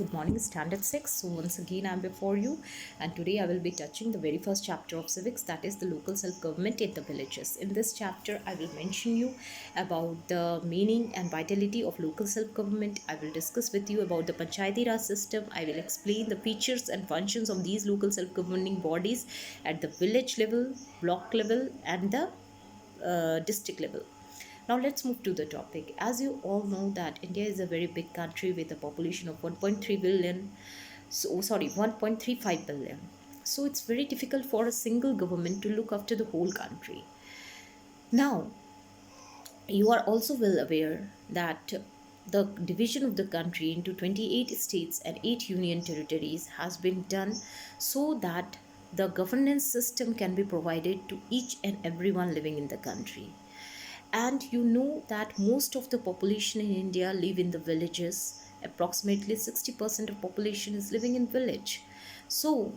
Good morning, Standard 6. So, once again, I'm before you, and today I will be touching the very first chapter of civics, that is the local self government in the villages. In this chapter, I will mention you about the meaning and vitality of local self government. I will discuss with you about the Panchayati Raj system. I will explain the features and functions of these local self governing bodies at the village level, block level, and the district level. Now let's move to the topic. As you all know that India is a very big country with a population of 1.3 billion. So sorry, 1.35 billion. So it's very difficult for a single government to look after the whole country. Now, you are also well aware that the division of the country into 28 states and 8 union territories has been done so that the governance system can be provided to each and everyone living in the country. And you know that most of the population in India live in the villages. Approximately 60% of population is living in village. So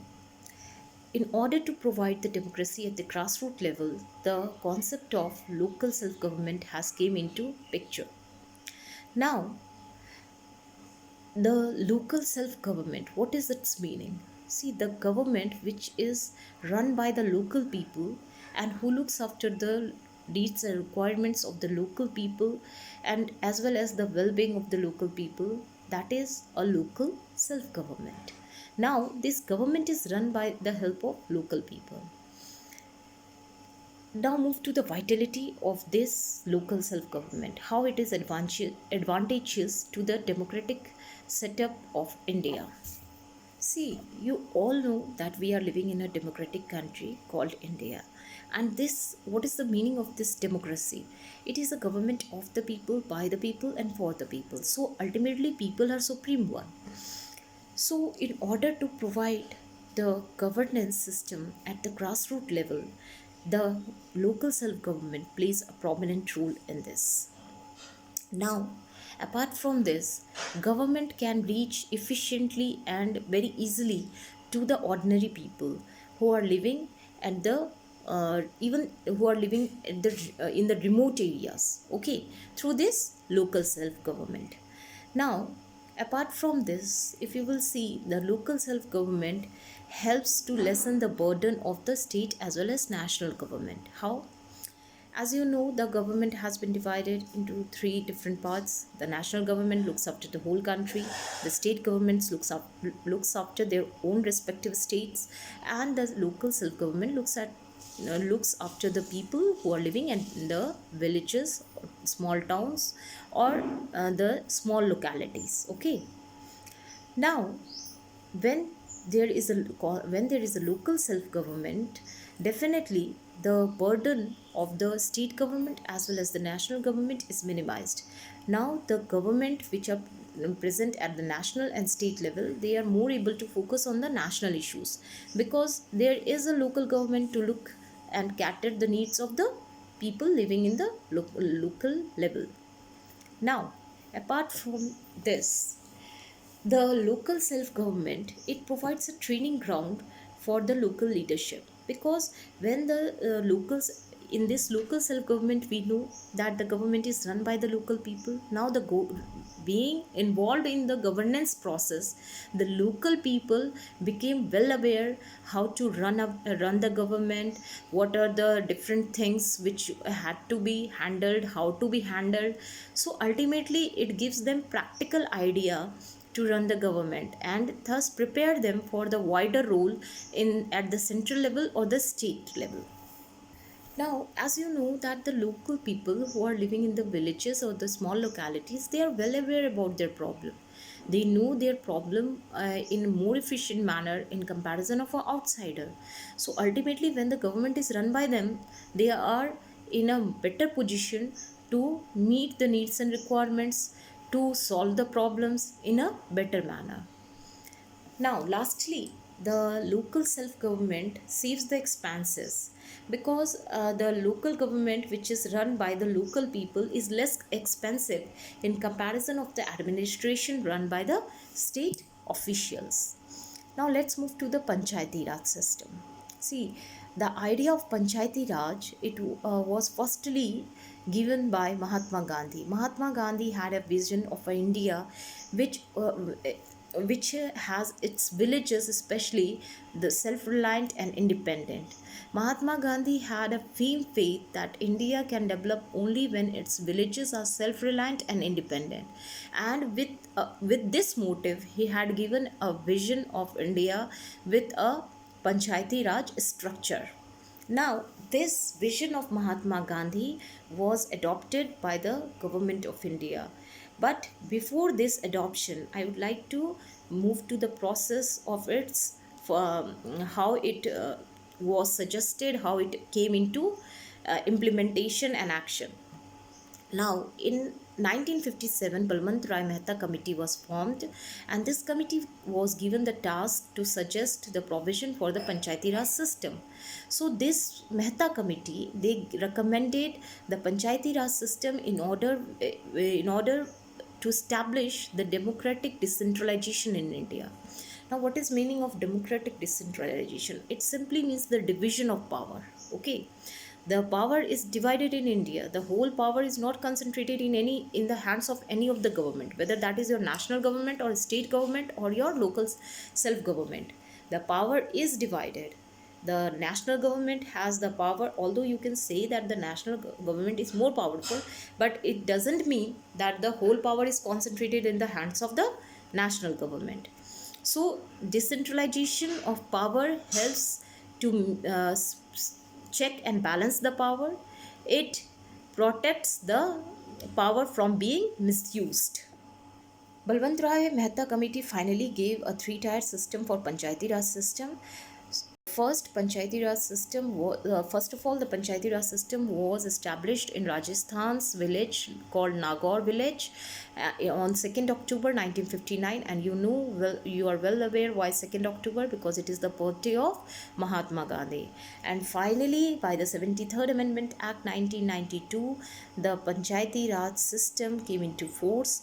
in order to provide the democracy at the grassroots level, the concept of local self-government has came into picture. Now, the local self-government, what is its meaning? See, the government which is run by the local people and who looks after the needs and requirements of the local people and as well as the well-being of the local people, that is a local self-government. Now, this government is run by the help of local people. Now move to the vitality of this local self-government, how it is advantageous to the democratic setup of India. See, you all know that we are living in a democratic country called India. And this, what is the meaning of this democracy? It is a government of the people, by the people, and for the people. So ultimately, people are supreme one. So, in order to provide the governance system at the grassroots level, the local self government plays a prominent role in this. Now, apart from this, government can reach efficiently and very easily to the ordinary people who are living at the even who are living at in the remote areas. Okay, through this local self government. Now, apart from this, if you will see, the local self government helps to lessen the burden of the state as well as national government. How? As you know, the government has been divided into three different parts. The national government looks after the whole country, the state governments looks after their own respective states, and the local self government looks after the people who are living in the villages, small towns, or the small localities. Okay. Now, when when there is a local self government, definitely the burden of the state government as well as the national government is minimized. Now the government which are present at the national and state level, they are more able to focus on the national issues because there is a local government to look and cater the needs of the people living in the local level. Now, apart from this, the local self government, it provides a training ground for the local leadership because when the locals in this local self government, we know that the government is run by the local people. Now being involved in the governance process, the local people became well aware how to run the government, what are the different things which had to be handled, how to be handled. So ultimately it gives them practical idea to run the government and thus prepare them for the wider role in at the central level or the state level. Now, as you know that the local people who are living in the villages or the small localities, they are well aware about their problem. They know their problem in a more efficient manner in comparison of an outsider. So ultimately, when the government is run by them, they are in a better position to meet the needs and requirements, to solve the problems in a better manner. Now, lastly, the local self government saves the expenses because the local government, which is run by the local people, is less expensive in comparison of the administration run by the state officials. Now, let's move to the Panchayati Raj system. See, the idea of Panchayati Raj, it was firstly given by Mahatma Gandhi. Mahatma Gandhi had a vision of India which which has its villages especially the self-reliant and independent. Mahatma Gandhi had a firm faith that India can develop only when its villages are self-reliant and independent. And with this motive, he had given a vision of India with a Panchayati Raj structure. Now, this vision of Mahatma Gandhi was adopted by the government of India. But before this adoption, I would like to move to the process of its how it was suggested, how it came into implementation and action. Now, in 1957, Balwant Rai Mehta Committee was formed, and this committee was given the task to suggest the provision for the Panchayati Raj system. So, this Mehta Committee, they recommended the Panchayati Raj system in order to establish the democratic decentralization in India. Now, what is meaning of democratic decentralization? It simply means the division of power. Okay, the power is divided in India. The whole power is not concentrated in the hands of any of the government, whether that is your national government or state government or your local self government. The power is divided. The national government has the power, although you can say that the national government is more powerful, but it doesn't mean that the whole power is concentrated in the hands of the national government. So decentralization of power helps to check and balance the power. It protects the power from being misused. Balwant Rai Mehta Committee finally gave a three-tier system for Panchayati Raj system. First of all, the Panchayati Raj system was established in Rajasthan's village called Nagaur village on 2nd October 1959, and you are well aware why 2nd October, because it is the birthday of Mahatma Gandhi. And finally, by the 73rd Amendment Act 1992, the Panchayati Raj system came into force,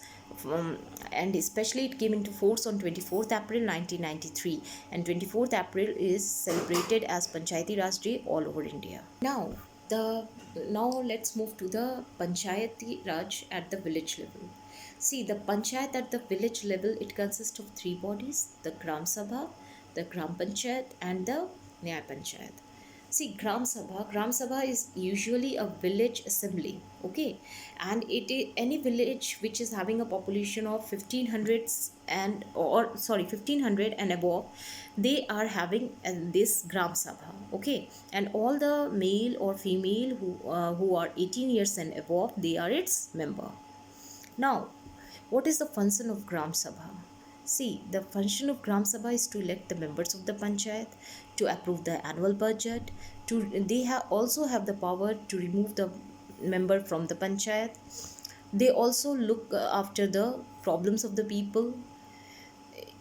and especially it came into force on 24th April 1993, and 24th April is celebrated as Panchayati Raj Day all over India. Now let's move to the Panchayati Raj at the village level. See, the Panchayat at the village level, it consists of three bodies: the Gram Sabha, the Gram Panchayat, and the Nyay Panchayat. See, Gram Sabha is usually a village assembly, okay, and it is any village which is having a population of 1500 and above, they are having this Gram Sabha, okay, and all the male or female who are 18 years and above, they are its member. Now, what is the function of Gram Sabha? See, the function of Gram Sabha is to elect the members of the Panchayat, to approve the annual budget, also have the power to remove the member from the Panchayat. They also look after the problems of the people.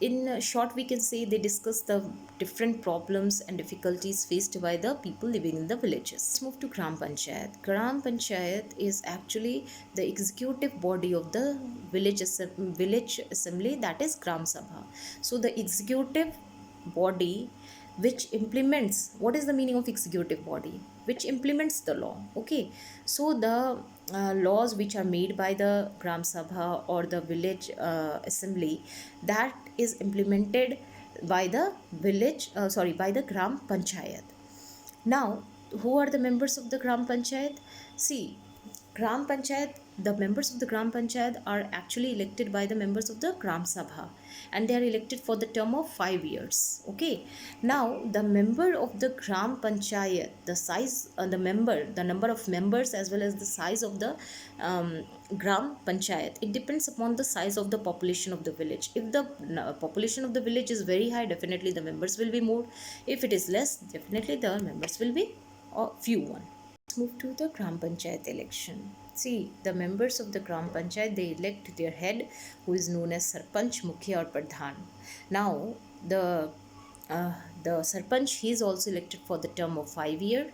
In short, we can say they discuss the different problems and difficulties faced by the people living in the villages. Let's move to Gram Panchayat. Gram Panchayat is actually the executive body of the village assembly, that is Gram Sabha. So the executive body which implements, what is the meaning of executive body? Which implements the law, okay. So the laws which are made by the Gram Sabha or the village assembly, that is implemented by the by the Gram Panchayat. Now, who are the members of the Gram Panchayat? See, Gram Panchayat, the members of the Gram Panchayat are actually elected by the members of the Gram Sabha, and they are elected for the term of 5 years. Okay. Now, the member of the Gram Panchayat, the number of members as well as the size of the Gram Panchayat, it depends upon the size of the population of the village. If the population of the village is very high, definitely the members will be more. If it is less, definitely the members will be few one. Let's move to the Gram Panchayat election. See, the members of the Gram Panchayat, they elect their head, who is known as Sarpanch, Mukhya or Pradhan. Now, the Sarpanch, he is also elected for the term of 5 years,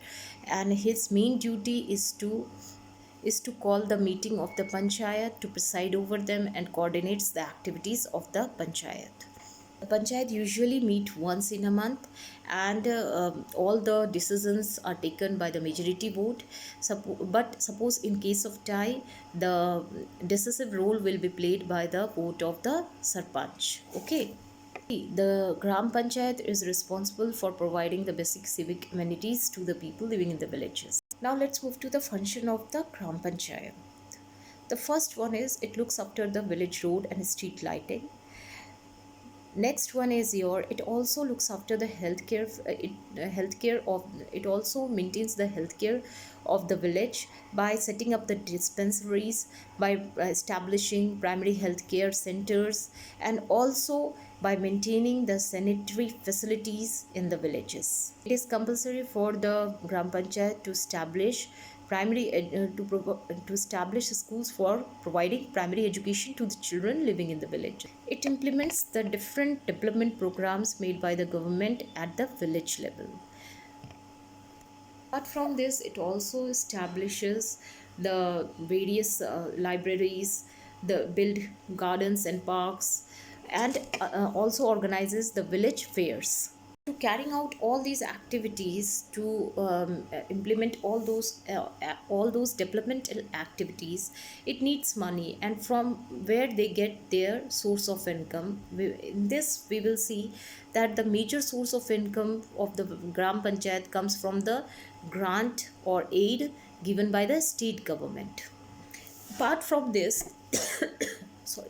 and his main duty is to call the meeting of the Panchayat, to preside over them and coordinates the activities of the Panchayat. Panchayat usually meet once in a month, and all the decisions are taken by the majority vote. But suppose in case of tie, the decisive role will be played by the vote of the sarpanch. Okay. The Gram Panchayat is responsible for providing the basic civic amenities to the people living in the villages. Now let's move to the function of the Gram Panchayat. The first one is it looks after the village road and street lighting. Next one is it also looks after the healthcare of it also maintains the healthcare of the village by setting up the dispensaries, by establishing primary healthcare centers, and also by maintaining the sanitary facilities in the villages. It is compulsory for the Gram Panchayat to establish to establish schools for providing primary education to the children living in the village. It implements the different development programs made by the government at the village level. Apart from this, it also establishes the various libraries, the build gardens and parks, and also organizes the village fairs. To carrying out all these activities, to implement all those developmental activities, it needs money, and from where they get their source of income. In this we will see that the major source of income of the Gram Panchayat comes from the grant or aid given by the state government. Apart from this, sorry.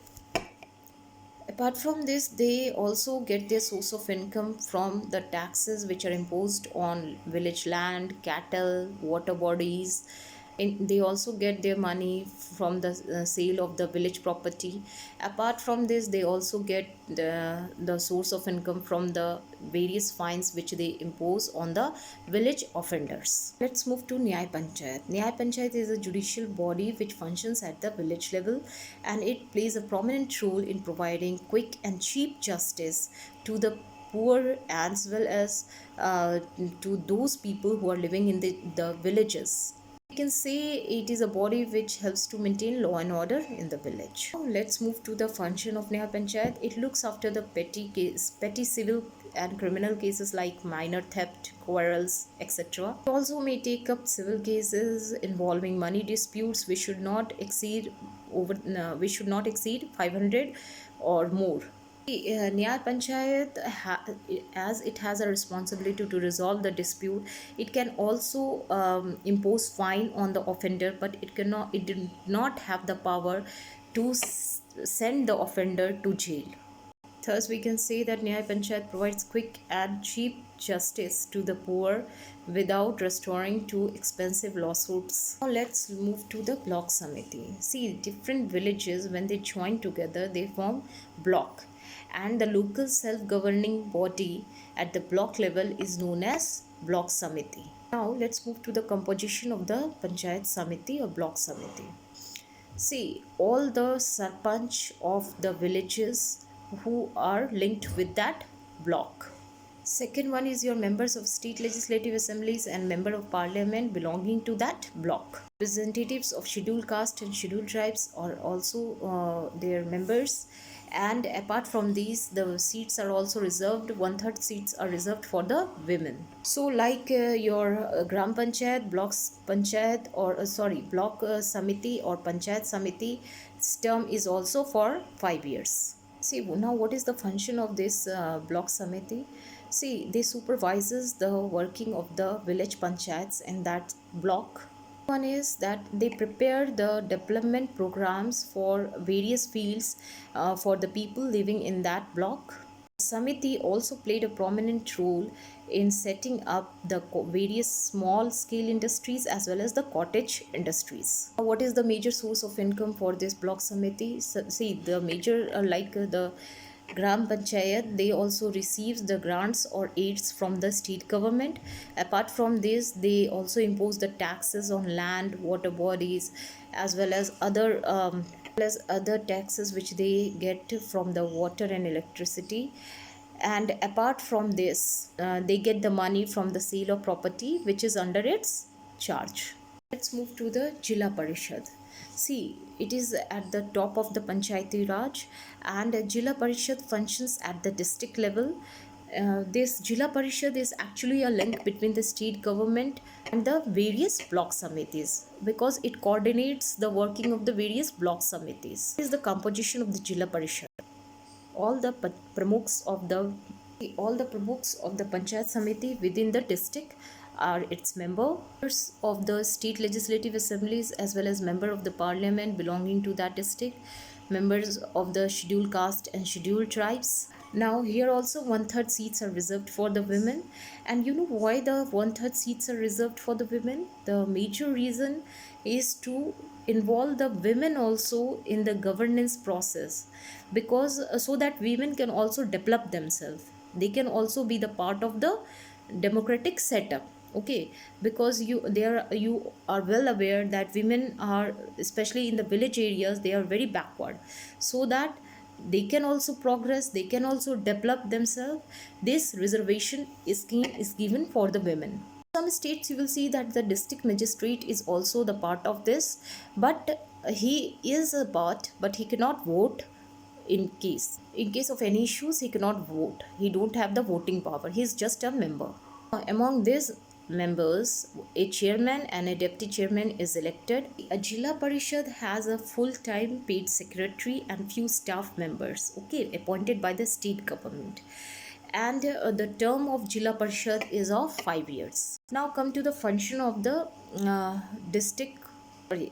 Apart from this, they also get their source of income from the taxes which are imposed on village land, cattle, water bodies. They also get their money from the sale of the village property. Apart from this, they also get the source of income from the various fines which they impose on the village offenders. Let's move to Nyay Panchayat. Nyay Panchayat is a judicial body which functions at the village level, and it plays a prominent role in providing quick and cheap justice to the poor as well as to those people who are living in the villages. We can say it is a body which helps to maintain law and order in the village. Now let's move to the function of Nyay Panchayat. It looks after the petty civil and criminal cases like minor theft, quarrels, etc. It also may take up civil cases involving money disputes which should not exceed 500 or more. Nyay Panchayat, as it has a responsibility to resolve the dispute, it can also impose fine on the offender, but it did not have the power to send the offender to jail. Thus, we can say that Nyay Panchayat provides quick and cheap justice to the poor without resorting to expensive lawsuits. Now, let's move to the block samiti. See, different villages, when they join together, they form block, and the local self-governing body at the block level is known as block samiti. Now, let's move to the composition of the Panchayat Samiti or block samiti. See, all the sarpanch of the villages who are linked with that block. Second one is your members of state legislative assemblies and member of parliament belonging to that block. Representatives of scheduled caste and scheduled tribes are also their members, and apart from these, the seats are also reserved. 1/3 seats are reserved for the women. So like your Gram Panchayat, blocks Panchayat or block Samiti or Panchayat Samiti, its term is also for 5 years. See, now what is the function of this block Samiti? See, they supervises the working of the village panchayats in that block. One is that they prepare the development programs for various fields for the people living in that block. Samiti also played a prominent role in setting up the various small scale industries as well as the cottage industries. What is the major source of income for this block Samiti? See, the major the Gram Panchayat, they also receives the grants or aids from the state government. Apart from this, they also impose the taxes on land, water bodies, as well as other taxes which they get from the water and electricity. And apart from this, they get the money from the sale of property which is under its charge. Let's move to the Zilla Parishad. See, it is at the top of the Panchayati Raj, and Zilla Parishad functions at the district level. This Zilla Parishad is actually a link between the state government and the various block samitis, because it coordinates the working of the various block samitis. This is the composition of the Zilla Parishad. All the pramukhs of the Panchayat Samiti within the district are its members of the state legislative assemblies, as well as member of the parliament belonging to that district, members of the scheduled caste and scheduled tribes. Now here also one third seats are reserved for the women. And you know why the one third seats are reserved for the women? The major reason is to involve the women also in the governance process, because so that women can also develop themselves, they can also be the part of the democratic setup. Okay, because you are well aware that women are, especially in the village areas, they are very backward. So that they can also progress, they can also develop themselves, this reservation is given for the women. Some states you will see that the district magistrate is also the part of this, but he is a part, but he cannot vote. In case of any issues, he cannot vote, he don't have the voting power, he is just a member. Among these members, a chairman and a deputy chairman is elected. A Zilla Parishad has a full-time paid secretary and few staff members, okay, appointed by the state government. And the term of Zilla Parishad is of 5 years. Now come to the function of the district.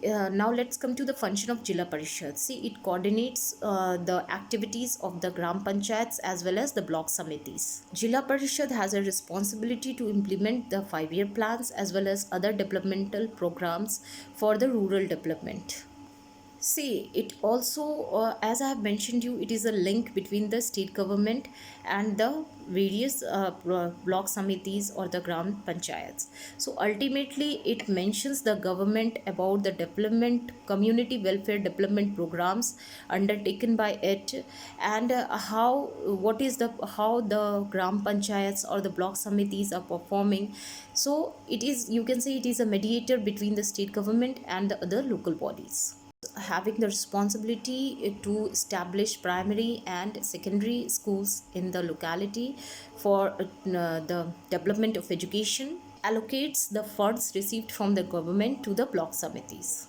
Now let's come to the function of Zilla Parishad. See, it coordinates the activities of the Gram Panchayats as well as the block samitis. Zilla Parishad has a responsibility to implement the 5-year plans as well as other developmental programs for the rural development. See, it also, as I have mentioned you, it is a link between the state government and the various block samitis or the Gram Panchayats. So ultimately, it mentions the government about the development, community welfare development programs undertaken by it, and how the Gram Panchayats or the block samitis are performing. So it is, you can say, it is a mediator between the state government and the other local bodies, having the responsibility to establish primary and secondary schools in the locality for the development of education, allocates the funds received from the government to the block samitis.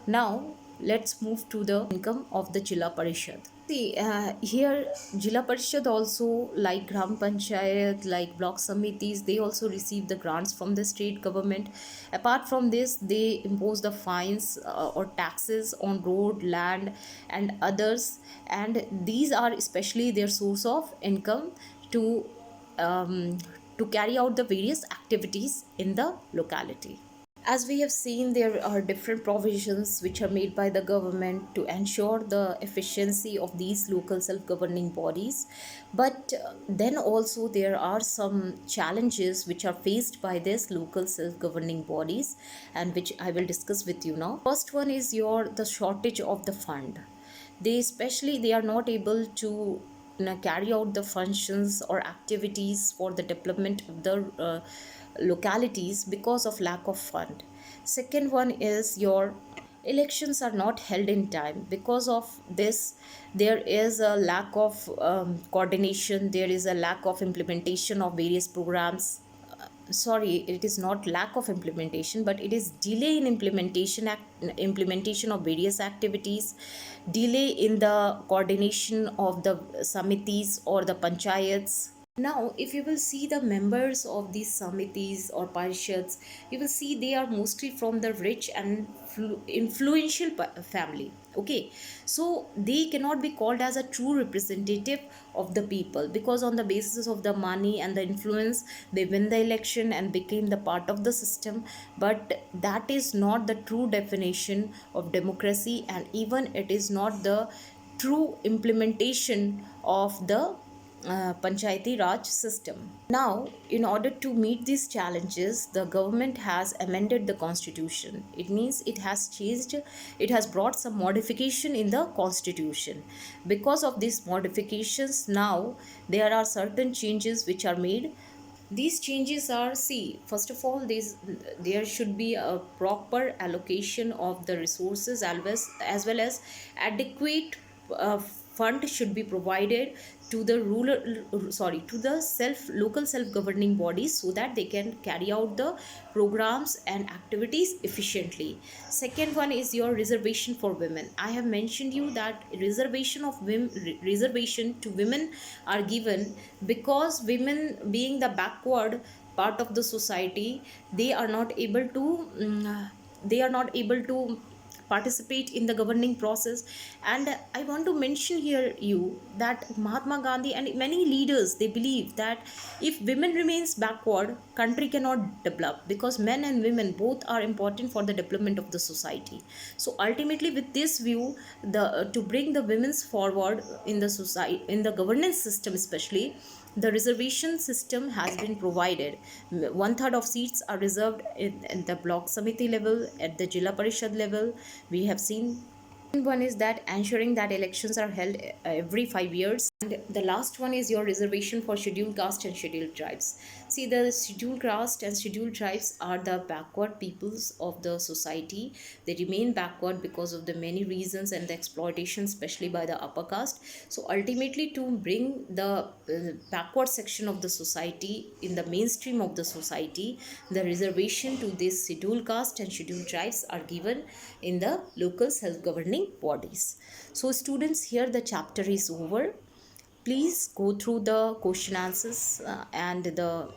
Now let's move to the income of the Zilla Parishad. See, here Zilla Parishad also, like Gram Panchayat, like block samitis, they also receive the grants from the state government. Apart from this, they impose the fines or taxes on road, land and others, and these are especially their source of income to carry out the various activities in the locality. As we have seen, there are different provisions which are made by the government to ensure the efficiency of these local self-governing bodies. But then also there are some challenges which are faced by these local self-governing bodies, and which I will discuss with you now. First one is the shortage of the fund. They are not able to carry out the functions or activities for the development of the localities because of lack of fund. Second one is your elections are not held in time. Because of this, there is a lack of coordination, there is a lack of implementation of various programs. Sorry, it is not lack of implementation, but it is delay in implementation of various activities, delay in the coordination of the samitis or the panchayats. Now, if you will see the members of these samitis or parishads, you will see they are mostly from the rich and influential family. Okay, so they cannot be called as a true representative of the people, because on the basis of the money and the influence, they win the election and became the part of the system. But that is not the true definition of democracy, and even it is not the true implementation of the Panchayati Raj system. Now, in order to meet these challenges, the government has amended the constitution. It means it has brought some modification in the constitution. Because of these modifications, now there are certain changes which are made These changes are, see, first of all, there should be a proper allocation of the resources, as well as adequate fund should be provided to the to the local self governing bodies, so that they can carry out the programs and activities efficiently. Second one is your reservation for women. I have mentioned you that reservation to women are given because women, being the backward part of the society, they are not able to participate in the governing process. And I want to mention here you that Mahatma Gandhi and many leaders, they believe that if women remains backward, country cannot develop, because men and women both are important for the development of the society. So ultimately, with this view, the to bring the women's forward in the society, in the governance system especially, the reservation system has been provided. One third of seats are reserved in the block samiti level, at the Jilla Parishad level. We have seen one is that ensuring that elections are held every 5 years. And the last one is your reservation for scheduled caste and scheduled tribes. See, the scheduled caste and scheduled tribes are the backward peoples of the society. They remain backward because of the many reasons and the exploitation, especially by the upper caste. So ultimately, to bring the backward section of the society in the mainstream of the society, the reservation to this scheduled caste and scheduled tribes are given in the local self-governing bodies. So students, here the chapter is over. Please go through the question answers and the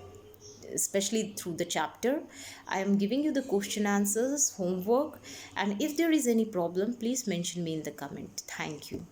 especially through the chapter. I am giving you the question answers homework, and if there is any problem, please mention me in the comment. Thank you.